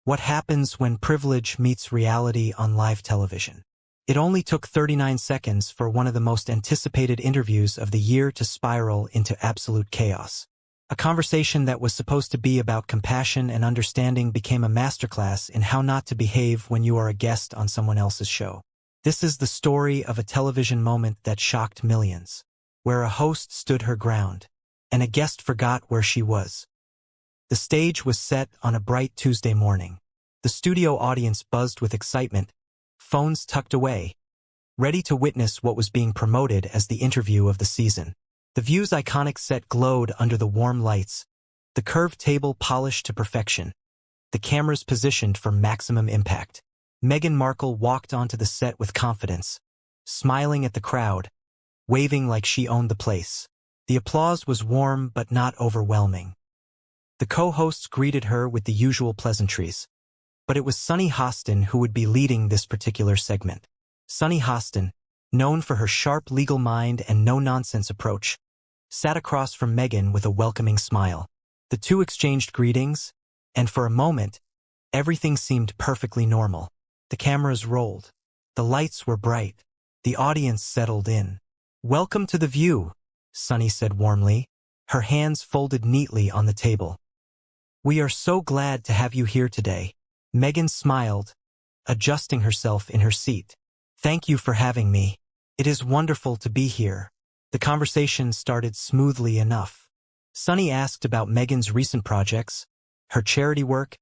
What happens when privilege meets reality on live television? It only took 39 seconds for one of the most anticipated interviews of the year to spiral into absolute chaos. A conversation that was supposed to be about compassion and understanding became a masterclass in how not to behave when you are a guest on someone else's show. This is the story of a television moment that shocked millions, where a host stood her ground, and a guest forgot where she was. The stage was set on a bright Tuesday morning. The studio audience buzzed with excitement, phones tucked away, ready to witness what was being promoted as the interview of the season. The View's iconic set glowed under the warm lights, the curved table polished to perfection, the cameras positioned for maximum impact. Meghan Markle walked onto the set with confidence, smiling at the crowd, waving like she owned the place. The applause was warm but not overwhelming. The co-hosts greeted her with the usual pleasantries, but it was Sunny Hostin who would be leading this particular segment. Sunny Hostin, known for her sharp legal mind and no-nonsense approach, sat across from Meghan with a welcoming smile. The two exchanged greetings, and for a moment, everything seemed perfectly normal. The cameras rolled. The lights were bright. The audience settled in. "Welcome to The View," Sunny said warmly, her hands folded neatly on the table. "We are so glad to have you here today." Meghan smiled, adjusting herself in her seat. "Thank you for having me. It is wonderful to be here." The conversation started smoothly enough. Sunny asked about Meghan's recent projects, her charity work,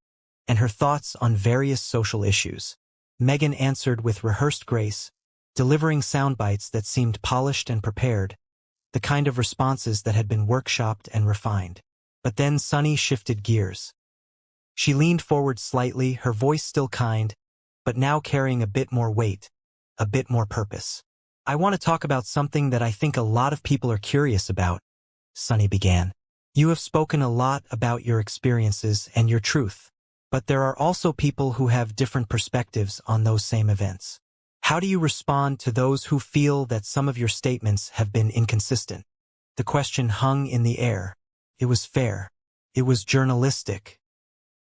and her thoughts on various social issues. Meghan answered with rehearsed grace, delivering sound bites that seemed polished and prepared, the kind of responses that had been workshopped and refined. But then Sunny shifted gears. She leaned forward slightly, her voice still kind, but now carrying a bit more weight, a bit more purpose. "I want to talk about something that I think a lot of people are curious about," Sunny began. "You have spoken a lot about your experiences and your truth, but there are also people who have different perspectives on those same events. How do you respond to those who feel that some of your statements have been inconsistent?" The question hung in the air. It was fair. It was journalistic.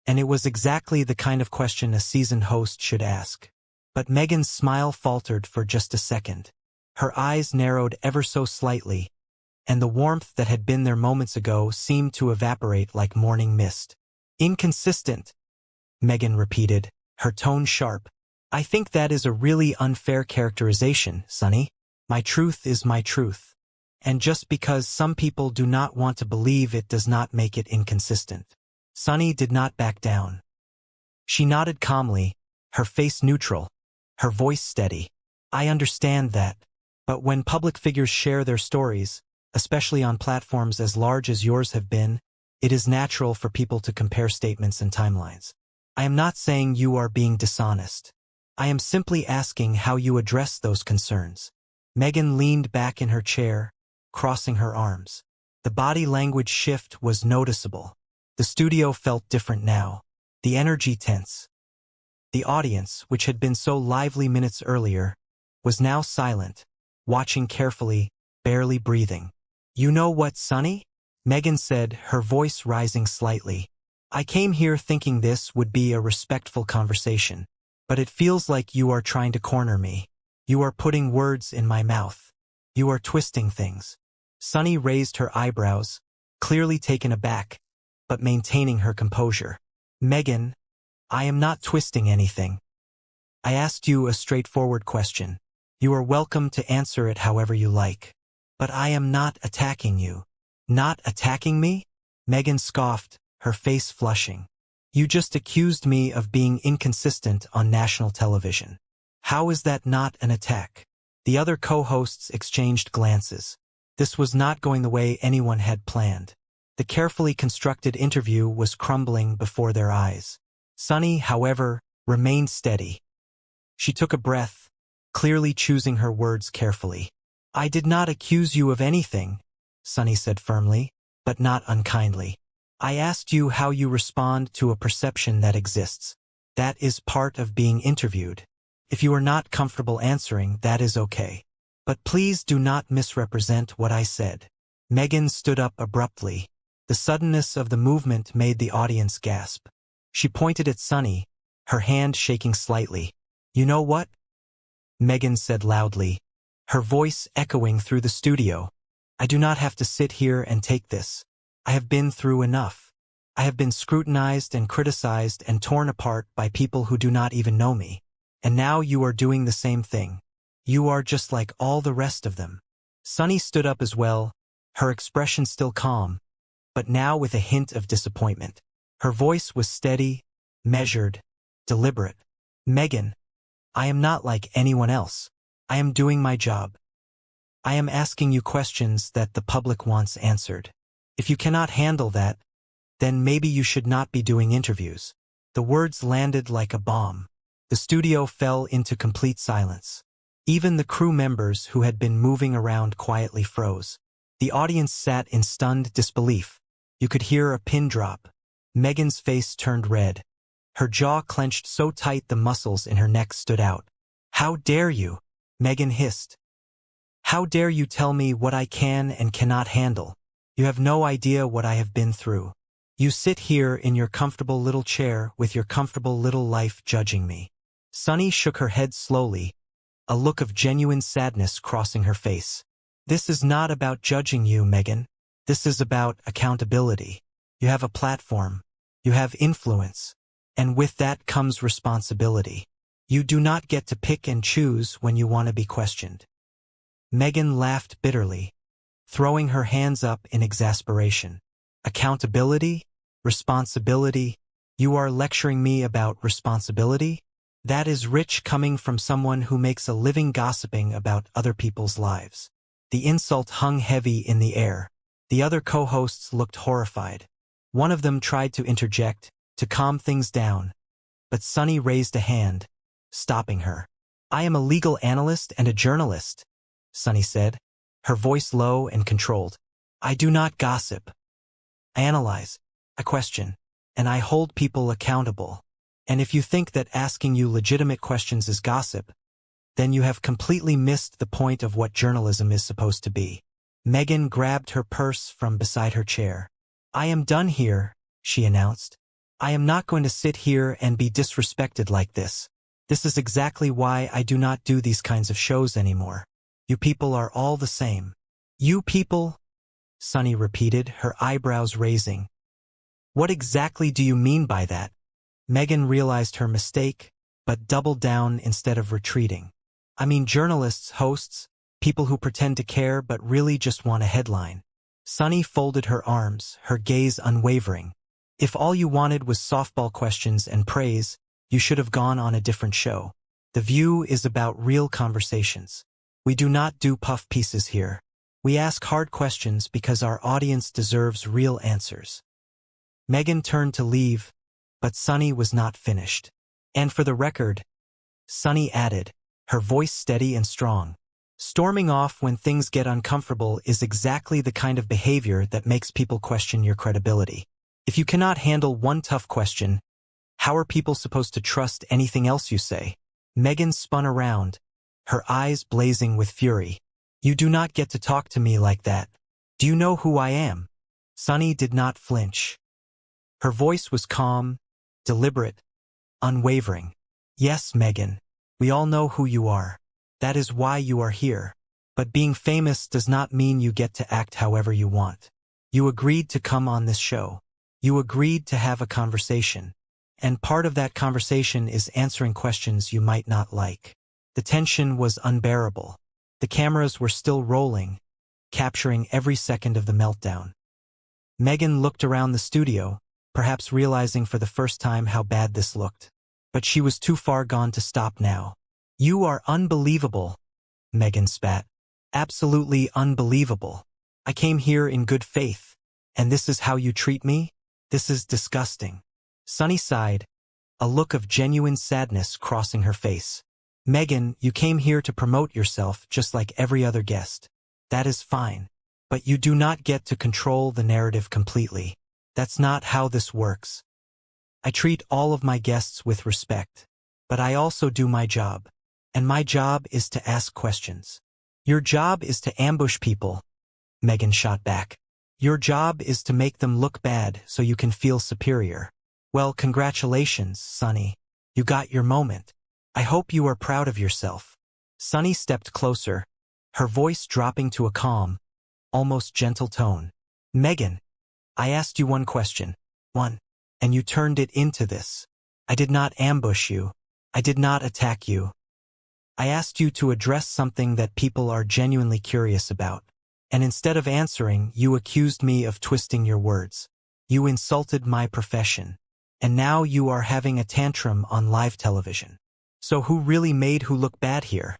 And it was exactly the kind of question a seasoned host should ask. But Meghan's smile faltered for just a second. Her eyes narrowed ever so slightly, and the warmth that had been there moments ago seemed to evaporate like morning mist. "Inconsistent," Meghan repeated, her tone sharp. "I think that is a really unfair characterization, Sunny. My truth is my truth. And just because some people do not want to believe it does not make it inconsistent." Sunny did not back down. She nodded calmly, her face neutral, her voice steady. "I understand that. But when public figures share their stories, especially on platforms as large as yours have been, it is natural for people to compare statements and timelines. I am not saying you are being dishonest. I am simply asking how you address those concerns." Meghan leaned back in her chair, crossing her arms. The body language shift was noticeable. The studio felt different now, the energy tense. The audience, which had been so lively minutes earlier, was now silent, watching carefully, barely breathing. "You know what, Sunny?" Meghan said, her voice rising slightly. "I came here thinking this would be a respectful conversation, but it feels like you are trying to corner me. You are putting words in my mouth. You are twisting things." Sunny raised her eyebrows, clearly taken aback, but maintaining her composure. "Meghan, I am not twisting anything. I asked you a straightforward question. You are welcome to answer it however you like. But I am not attacking you." "Not attacking me?" Meghan scoffed, her face flushing. "You just accused me of being inconsistent on national television. How is that not an attack?" The other co-hosts exchanged glances. This was not going the way anyone had planned. The carefully constructed interview was crumbling before their eyes. Sunny, however, remained steady. She took a breath, clearly choosing her words carefully. "I did not accuse you of anything," Sunny said firmly, but not unkindly. "I asked you how you respond to a perception that exists. That is part of being interviewed. If you are not comfortable answering, that is okay. But please do not misrepresent what I said." Meghan stood up abruptly. The suddenness of the movement made the audience gasp. She pointed at Sunny, her hand shaking slightly. "You know what?" Meghan said loudly, her voice echoing through the studio. "I do not have to sit here and take this. I have been through enough. I have been scrutinized and criticized and torn apart by people who do not even know me. And now you are doing the same thing. You are just like all the rest of them." Sunny stood up as well, her expression still calm, but now with a hint of disappointment. Her voice was steady, measured, deliberate. "Meghan, I am not like anyone else. I am doing my job. I am asking you questions that the public wants answered. If you cannot handle that, then maybe you should not be doing interviews." The words landed like a bomb. The studio fell into complete silence. Even the crew members who had been moving around quietly froze. The audience sat in stunned disbelief. You could hear a pin drop. Meghan's face turned red. Her jaw clenched so tight the muscles in her neck stood out. "How dare you?" Meghan hissed. "How dare you tell me what I can and cannot handle? You have no idea what I have been through. You sit here in your comfortable little chair with your comfortable little life judging me." Sunny shook her head slowly, a look of genuine sadness crossing her face. "This is not about judging you, Meghan. This is about accountability. You have a platform. You have influence. And with that comes responsibility. You do not get to pick and choose when you want to be questioned." Meghan laughed bitterly, throwing her hands up in exasperation. "Accountability? Responsibility? You are lecturing me about responsibility? That is rich coming from someone who makes a living gossiping about other people's lives." The insult hung heavy in the air. The other co-hosts looked horrified. One of them tried to interject, to calm things down, but Sunny raised a hand, stopping her. "I am a legal analyst and a journalist," Sunny said, her voice low and controlled. "I do not gossip. I analyze, I question, and I hold people accountable. And if you think that asking you legitimate questions is gossip, then you have completely missed the point of what journalism is supposed to be." Meghan grabbed her purse from beside her chair. "I am done here," she announced. "I am not going to sit here and be disrespected like this. This is exactly why I do not do these kinds of shows anymore. You people are all the same." "You people?" Sunny repeated, her eyebrows raising. "What exactly do you mean by that?" Meghan realized her mistake, but doubled down instead of retreating. "I mean journalists, hosts, people who pretend to care but really just want a headline." Sunny folded her arms, her gaze unwavering. "If all you wanted was softball questions and praise, you should have gone on a different show. The View is about real conversations. We do not do puff pieces here. We ask hard questions because our audience deserves real answers." Meghan turned to leave, but Sunny was not finished. "And for the record," Sunny added, her voice steady and strong, "storming off when things get uncomfortable is exactly the kind of behavior that makes people question your credibility. If you cannot handle one tough question, how are people supposed to trust anything else you say?" Meghan spun around, her eyes blazing with fury. "You do not get to talk to me like that. Do you know who I am?" Sunny did not flinch. Her voice was calm, deliberate, unwavering. "Yes, Meghan, we all know who you are. That is why you are here. But being famous does not mean you get to act however you want. You agreed to come on this show. You agreed to have a conversation. And part of that conversation is answering questions you might not like." The tension was unbearable. The cameras were still rolling, capturing every second of the meltdown. Meghan looked around the studio, perhaps realizing for the first time how bad this looked. But she was too far gone to stop now. "You are unbelievable," Meghan spat. "Absolutely unbelievable. I came here in good faith, and this is how you treat me? This is disgusting." Sunny sighed, a look of genuine sadness crossing her face. "Meghan, you came here to promote yourself just like every other guest. That is fine. But you do not get to control the narrative completely. That's not how this works. I treat all of my guests with respect, but I also do my job. And my job is to ask questions. Your job is to ambush people," Meghan shot back. "Your job is to make them look bad so you can feel superior. Well, congratulations, Sunny. You got your moment. I hope you are proud of yourself. Sunny stepped closer, her voice dropping to a calm, almost gentle tone. Meghan, I asked you one question. One. And you turned it into this. I did not ambush you. I did not attack you. I asked you to address something that people are genuinely curious about. And instead of answering, you accused me of twisting your words. You insulted my profession. And now you are having a tantrum on live television. So who really made who look bad here?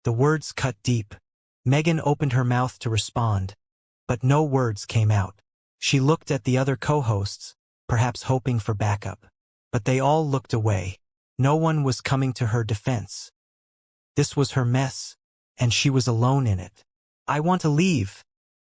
The words cut deep. Meghan opened her mouth to respond, but no words came out. She looked at the other co-hosts, perhaps hoping for backup. But they all looked away. No one was coming to her defense. This was her mess, and she was alone in it. I want to leave,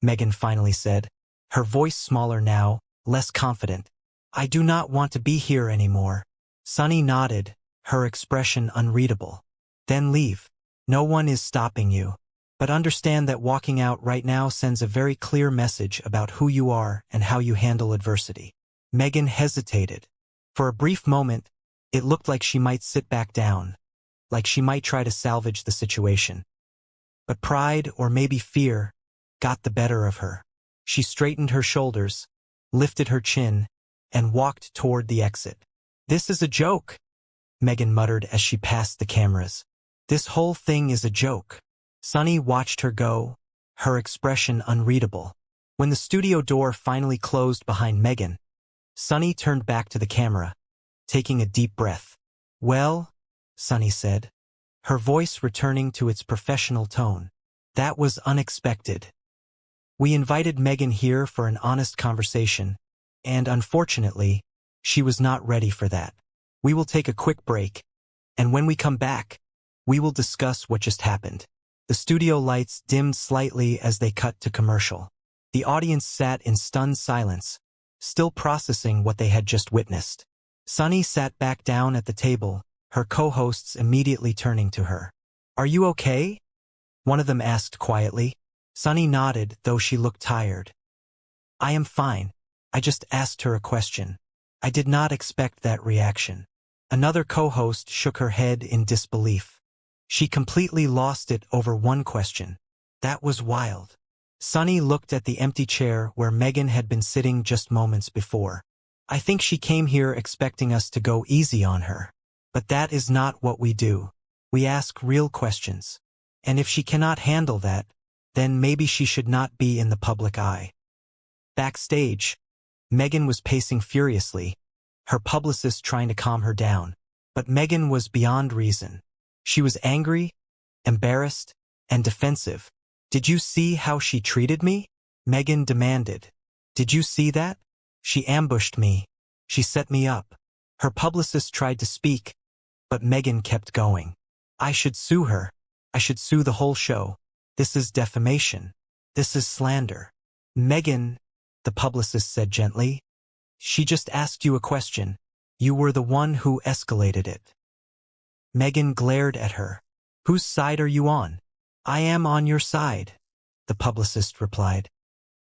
Meghan finally said, her voice smaller now, less confident. I do not want to be here anymore. Sunny nodded, her expression unreadable. Then leave. No one is stopping you. But understand that walking out right now sends a very clear message about who you are and how you handle adversity. Meghan hesitated. For a brief moment, it looked like she might sit back down, like she might try to salvage the situation. But pride, or maybe fear, got the better of her. She straightened her shoulders, lifted her chin, and walked toward the exit. This is a joke, Meghan muttered as she passed the cameras. This whole thing is a joke. Sunny watched her go, her expression unreadable. When the studio door finally closed behind Meghan, Sunny turned back to the camera, taking a deep breath. Well, Sunny said, her voice returning to its professional tone. That was unexpected. We invited Meghan here for an honest conversation, and unfortunately, she was not ready for that. We will take a quick break, and when we come back, we will discuss what just happened. The studio lights dimmed slightly as they cut to commercial. The audience sat in stunned silence, still processing what they had just witnessed. Sunny sat back down at the table, her co-hosts immediately turning to her. Are you okay? One of them asked quietly. Sunny nodded, though she looked tired. I am fine. I just asked her a question. I did not expect that reaction. Another co-host shook her head in disbelief. She completely lost it over one question. That was wild. Sunny looked at the empty chair where Meghan had been sitting just moments before. I think she came here expecting us to go easy on her. But that is not what we do. We ask real questions. And if she cannot handle that, then maybe she should not be in the public eye. Backstage, Meghan was pacing furiously, her publicist trying to calm her down. But Meghan was beyond reason. She was angry, embarrassed, and defensive. Did you see how she treated me? Meghan demanded. Did you see that? She ambushed me. She set me up. Her publicist tried to speak, but Meghan kept going. I should sue her. I should sue the whole show. This is defamation. This is slander. Meghan, the publicist said gently. She just asked you a question. You were the one who escalated it. Meghan glared at her. Whose side are you on? I am on your side, the publicist replied.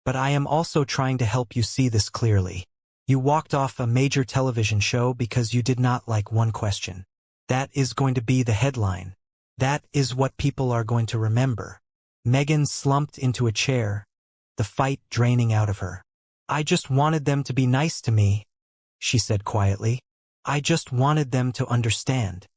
But I am also trying to help you see this clearly. You walked off a major television show because you did not like one question. That is going to be the headline. That is what people are going to remember. Meghan slumped into a chair, the fight draining out of her. I just wanted them to be nice to me, she said quietly. I just wanted them to understand.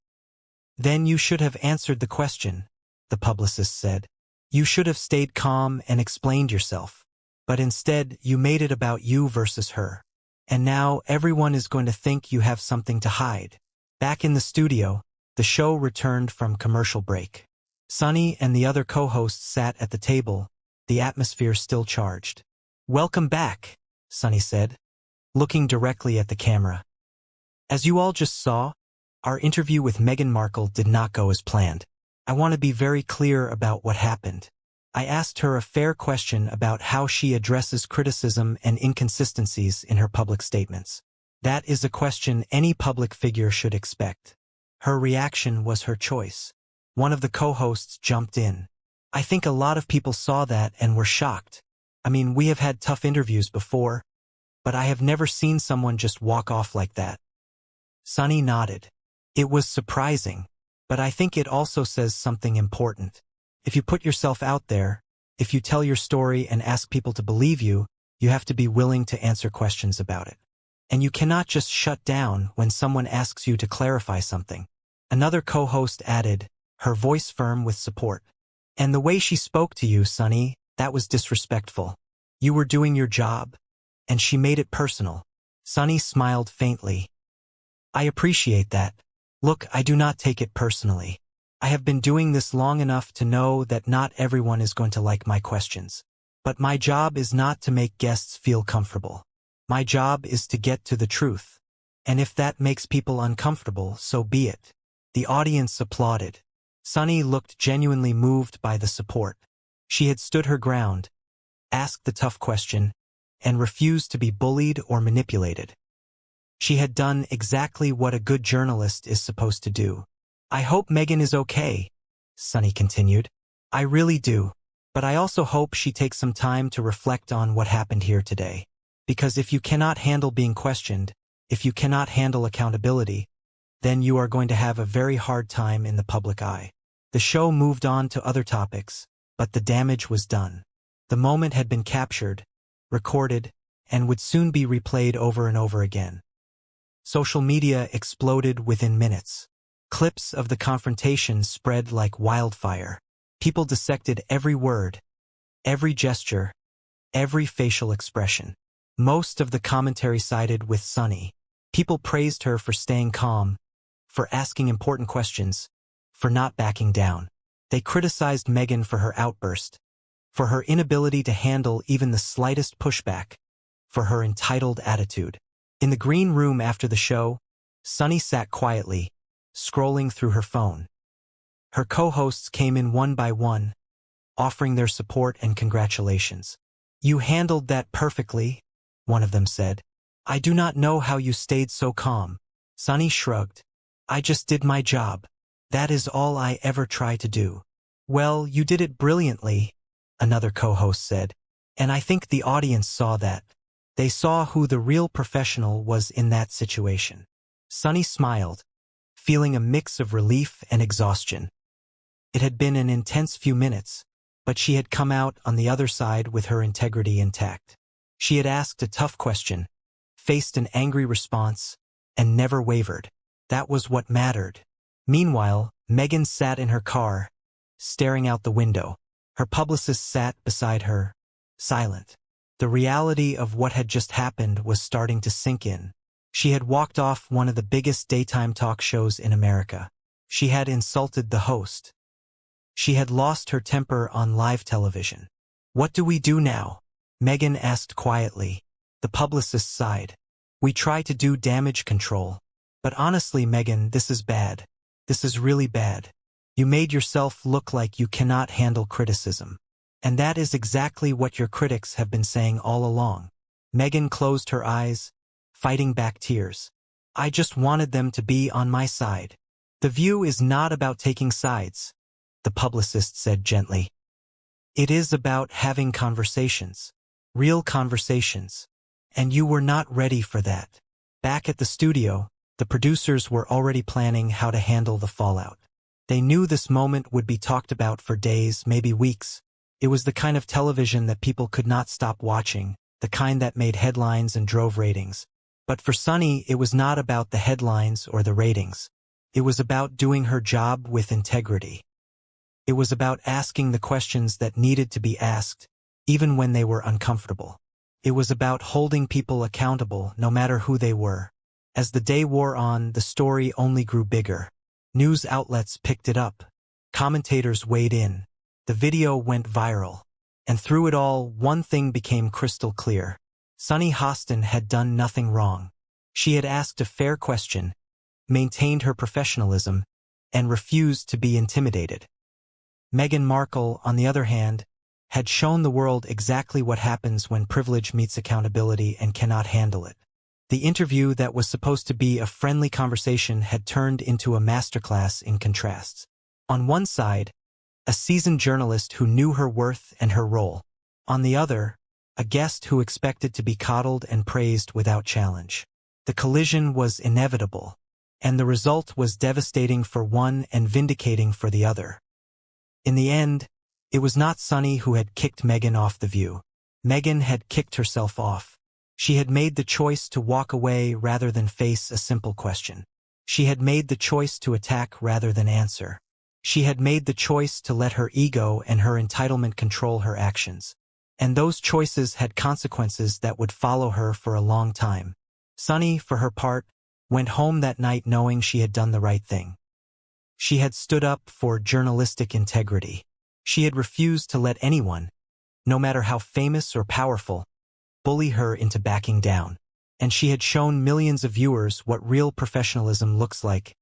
Then you should have answered the question, the publicist said. You should have stayed calm and explained yourself. But instead, you made it about you versus her. And now everyone is going to think you have something to hide. Back in the studio, the show returned from commercial break. Sunny and the other co-hosts sat at the table, the atmosphere still charged. Welcome back, Sunny said, looking directly at the camera. As you all just saw, our interview with Meghan Markle did not go as planned. I want to be very clear about what happened. I asked her a fair question about how she addresses criticism and inconsistencies in her public statements. That is a question any public figure should expect. Her reaction was her choice. One of the co-hosts jumped in. I think a lot of people saw that and were shocked. I mean, we have had tough interviews before, but I have never seen someone just walk off like that. Sunny nodded. It was surprising, but I think it also says something important. If you put yourself out there, if you tell your story and ask people to believe you, you have to be willing to answer questions about it. And you cannot just shut down when someone asks you to clarify something. Another co-host added, her voice firm with support. And the way she spoke to you, Sunny, that was disrespectful. You were doing your job. And she made it personal. Sunny smiled faintly. I appreciate that. Look, I do not take it personally. I have been doing this long enough to know that not everyone is going to like my questions. But my job is not to make guests feel comfortable. My job is to get to the truth. And if that makes people uncomfortable, so be it. The audience applauded. Sunny looked genuinely moved by the support. She had stood her ground, asked the tough question, and refused to be bullied or manipulated. She had done exactly what a good journalist is supposed to do. I hope Meghan is okay, Sunny continued. I really do. But I also hope she takes some time to reflect on what happened here today. Because if you cannot handle being questioned, if you cannot handle accountability, then you are going to have a very hard time in the public eye. The show moved on to other topics, but the damage was done. The moment had been captured, recorded, and would soon be replayed over and over again. Social media exploded within minutes. Clips of the confrontation spread like wildfire. People dissected every word, every gesture, every facial expression. Most of the commentary sided with Sunny. People praised her for staying calm, for asking important questions, for not backing down. They criticized Meghan for her outburst, for her inability to handle even the slightest pushback, for her entitled attitude. In the green room after the show, Sunny sat quietly, scrolling through her phone. Her co-hosts came in one by one, offering their support and congratulations. You handled that perfectly, one of them said. I do not know how you stayed so calm. Sunny shrugged. I just did my job. That is all I ever try to do. Well, you did it brilliantly, another co-host said. And I think the audience saw that. They saw who the real professional was in that situation. Sunny smiled, feeling a mix of relief and exhaustion. It had been an intense few minutes, but she had come out on the other side with her integrity intact. She had asked a tough question, faced an angry response, and never wavered. That was what mattered. Meanwhile, Meghan sat in her car, staring out the window. Her publicist sat beside her, silent. The reality of what had just happened was starting to sink in. She had walked off one of the biggest daytime talk shows in America. She had insulted the host. She had lost her temper on live television. What do we do now? Meghan asked quietly. The publicist sighed. We try to do damage control. But honestly, Meghan, this is bad. This is really bad. You made yourself look like you cannot handle criticism. And that is exactly what your critics have been saying all along. Meghan closed her eyes, fighting back tears. I just wanted them to be on my side. The View is not about taking sides, the publicist said gently. It is about having conversations. Real conversations. And you were not ready for that. Back at the studio, the producers were already planning how to handle the fallout. They knew this moment would be talked about for days, maybe weeks. It was the kind of television that people could not stop watching, the kind that made headlines and drove ratings. But for Sunny, it was not about the headlines or the ratings. It was about doing her job with integrity. It was about asking the questions that needed to be asked, even when they were uncomfortable. It was about holding people accountable, no matter who they were. As the day wore on, the story only grew bigger. News outlets picked it up. Commentators weighed in. The video went viral. And through it all, one thing became crystal clear. Sunny Hostin had done nothing wrong. She had asked a fair question, maintained her professionalism, and refused to be intimidated. Meghan Markle, on the other hand, had shown the world exactly what happens when privilege meets accountability and cannot handle it. The interview that was supposed to be a friendly conversation had turned into a masterclass in contrasts. On one side, a seasoned journalist who knew her worth and her role. On the other, a guest who expected to be coddled and praised without challenge. The collision was inevitable, and the result was devastating for one and vindicating for the other. In the end, it was not Sunny who had kicked Meghan off The View. Meghan had kicked herself off. She had made the choice to walk away rather than face a simple question. She had made the choice to attack rather than answer. She had made the choice to let her ego and her entitlement control her actions. And those choices had consequences that would follow her for a long time. Sunny, for her part, went home that night knowing she had done the right thing. She had stood up for journalistic integrity. She had refused to let anyone, no matter how famous or powerful, bully her into backing down. And she had shown millions of viewers what real professionalism looks like,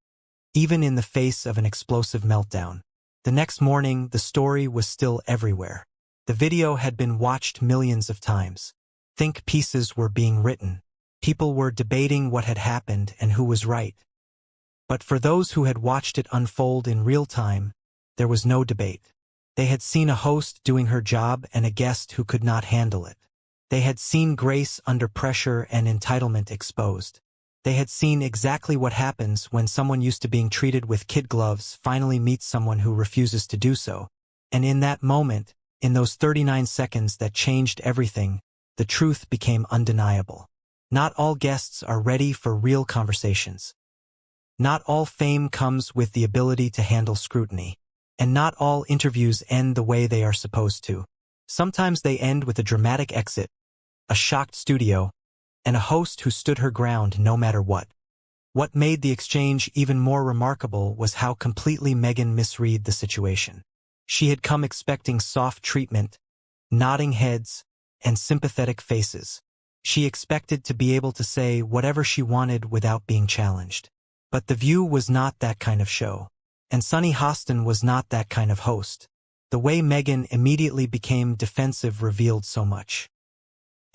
even in the face of an explosive meltdown. The next morning, the story was still everywhere. The video had been watched millions of times. Think pieces were being written. People were debating what had happened and who was right. But for those who had watched it unfold in real time, there was no debate. They had seen a host doing her job and a guest who could not handle it. They had seen grace under pressure and entitlement exposed. They had seen exactly what happens when someone used to being treated with kid gloves finally meets someone who refuses to do so. And in that moment, in those 39 seconds that changed everything, the truth became undeniable. Not all guests are ready for real conversations. Not all fame comes with the ability to handle scrutiny. And not all interviews end the way they are supposed to. Sometimes they end with a dramatic exit, a shocked studio, and a host who stood her ground no matter what. What made the exchange even more remarkable was how completely Meghan misread the situation. She had come expecting soft treatment, nodding heads, and sympathetic faces. She expected to be able to say whatever she wanted without being challenged. But The View was not that kind of show. And Sunny Hostin was not that kind of host. The way Meghan immediately became defensive revealed so much.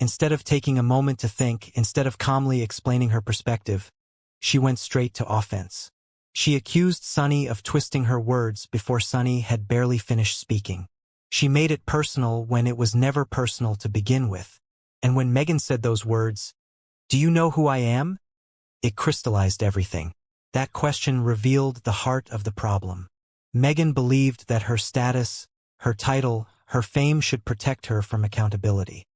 Instead of taking a moment to think, instead of calmly explaining her perspective, she went straight to offense. She accused Sunny of twisting her words before Sunny had barely finished speaking. She made it personal when it was never personal to begin with. And when Meghan said those words, "Do you know who I am?" it crystallized everything. That question revealed the heart of the problem. Meghan believed that her status, her title, her fame should protect her from accountability.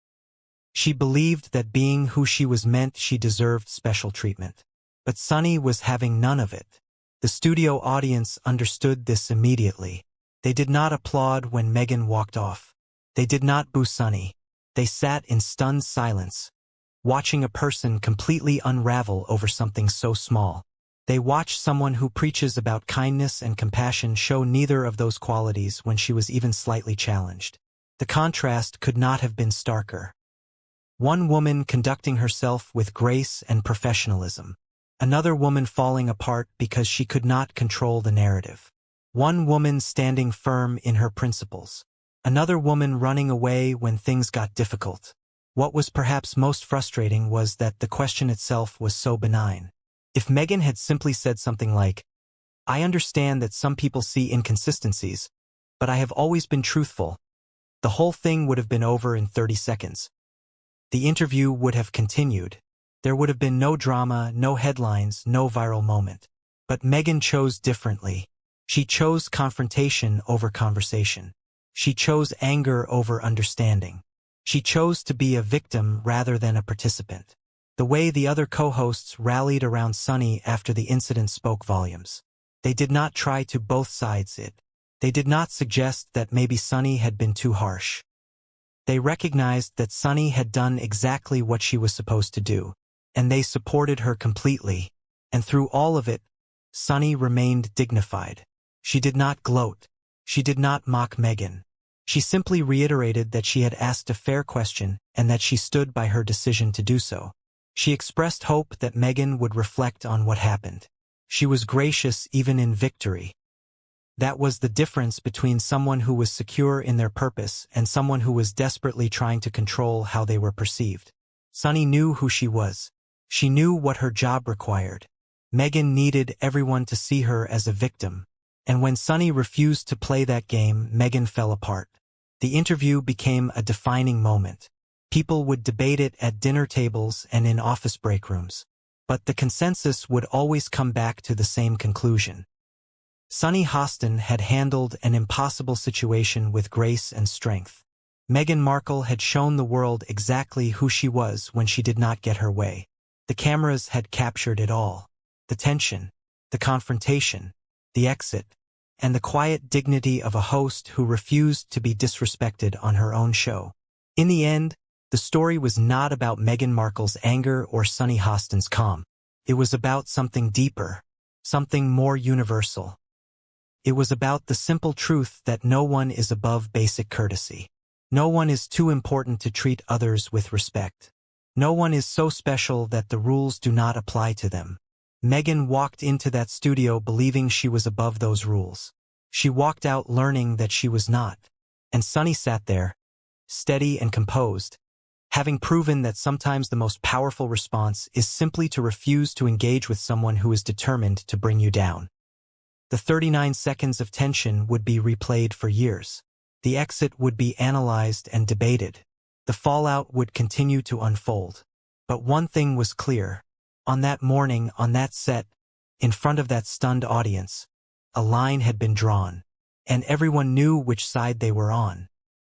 She believed that being who she was meant she deserved special treatment. But Sunny was having none of it. The studio audience understood this immediately. They did not applaud when Meghan walked off. They did not boo Sunny. They sat in stunned silence, watching a person completely unravel over something so small. They watched someone who preaches about kindness and compassion show neither of those qualities when she was even slightly challenged. The contrast could not have been starker. One woman conducting herself with grace and professionalism. Another woman falling apart because she could not control the narrative. One woman standing firm in her principles. Another woman running away when things got difficult. What was perhaps most frustrating was that the question itself was so benign. If Meghan had simply said something like, "I understand that some people see inconsistencies, but I have always been truthful," the whole thing would have been over in 30 seconds. The interview would have continued. There would have been no drama, no headlines, no viral moment. But Meghan chose differently. She chose confrontation over conversation. She chose anger over understanding. She chose to be a victim rather than a participant. The way the other co-hosts rallied around Sunny after the incident spoke volumes. They did not try to both sides it. They did not suggest that maybe Sunny had been too harsh. They recognized that Sunny had done exactly what she was supposed to do, and they supported her completely. And through all of it, Sunny remained dignified. She did not gloat. She did not mock Meghan. She simply reiterated that she had asked a fair question and that she stood by her decision to do so. She expressed hope that Meghan would reflect on what happened. She was gracious even in victory. That was the difference between someone who was secure in their purpose and someone who was desperately trying to control how they were perceived. Sunny knew who she was. She knew what her job required. Meghan needed everyone to see her as a victim. And when Sunny refused to play that game, Meghan fell apart. The interview became a defining moment. People would debate it at dinner tables and in office break rooms. But the consensus would always come back to the same conclusion. Sunny Hostin had handled an impossible situation with grace and strength. Meghan Markle had shown the world exactly who she was when she did not get her way. The cameras had captured it all. The tension, the confrontation, the exit, and the quiet dignity of a host who refused to be disrespected on her own show. In the end, the story was not about Meghan Markle's anger or Sunny Hostin's calm. It was about something deeper, something more universal. It was about the simple truth that no one is above basic courtesy. No one is too important to treat others with respect. No one is so special that the rules do not apply to them. Meghan walked into that studio believing she was above those rules. She walked out learning that she was not. And Sunny sat there, steady and composed, having proven that sometimes the most powerful response is simply to refuse to engage with someone who is determined to bring you down. The 39 seconds of tension would be replayed for years. The exit would be analyzed and debated. The fallout would continue to unfold. But one thing was clear. On that morning, on that set, in front of that stunned audience, a line had been drawn, and everyone knew which side they were on.